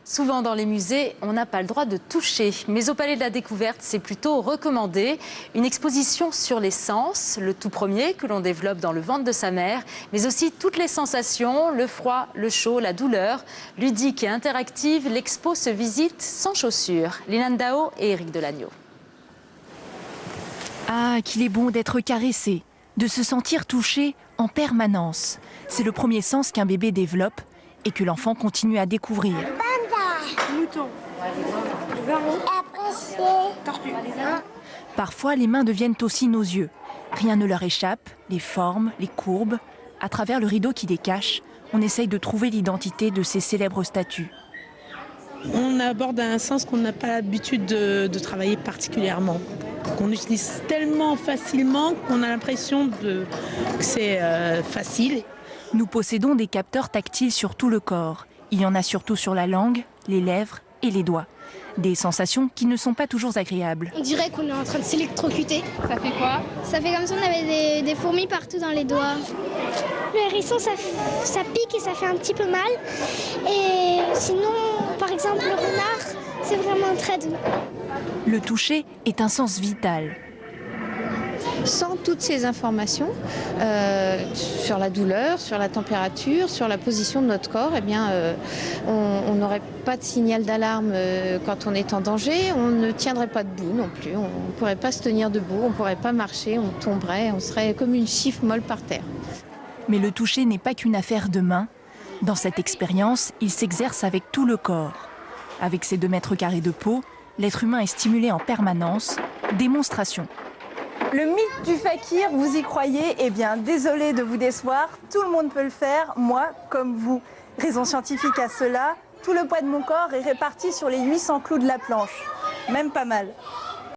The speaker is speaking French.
Souvent dans les musées, on n'a pas le droit de toucher. Mais au Palais de la Découverte, c'est plutôt recommandé. Une exposition sur les sens, le tout premier que l'on développe dans le ventre de sa mère, mais aussi toutes les sensations, le froid, le chaud, la douleur. Ludique et interactive, l'expo se visite sans chaussures. Lilan Dao et Éric Delagneau. Ah, qu'il est bon d'être caressé, de se sentir touché en permanence. C'est le premier sens qu'un bébé développe et que l'enfant continue à découvrir. Mouton. Tortue. Parfois, les mains deviennent aussi nos yeux. Rien ne leur échappe, les formes, les courbes. À travers le rideau qui les cache, on essaye de trouver l'identité de ces célèbres statues. On aborde un sens qu'on n'a pas l'habitude de travailler particulièrement, qu'on utilise tellement facilement qu'on a l'impression que c'est facile. Nous possédons des capteurs tactiles sur tout le corps. Il y en a surtout sur la langue, les lèvres et les doigts. Des sensations qui ne sont pas toujours agréables. On dirait qu'on est en train de s'électrocuter. Ça fait quoi? Ça fait comme si on avait des fourmis partout dans les doigts. Le hérisson, ça pique et ça fait un petit peu mal. Et sinon, par exemple, le renard, c'est vraiment très doux. Le toucher est un sens vital. Sans toutes ces informations sur la douleur, sur la température, sur la position de notre corps, eh bien, on n'aurait pas de signal d'alarme quand on est en danger, on ne tiendrait pas debout non plus, on ne pourrait pas se tenir debout, on ne pourrait pas marcher, on tomberait, on serait comme une chiffre molle par terre. Mais le toucher n'est pas qu'une affaire de main. Dans cette expérience, il s'exerce avec tout le corps. Avec ses 2 mètres carrés de peau, l'être humain est stimulé en permanence. Démonstration. Le mythe du fakir, vous y croyez? Eh bien, désolé de vous décevoir, tout le monde peut le faire, moi comme vous. Raison scientifique à cela, tout le poids de mon corps est réparti sur les 800 clous de la planche. Même pas mal.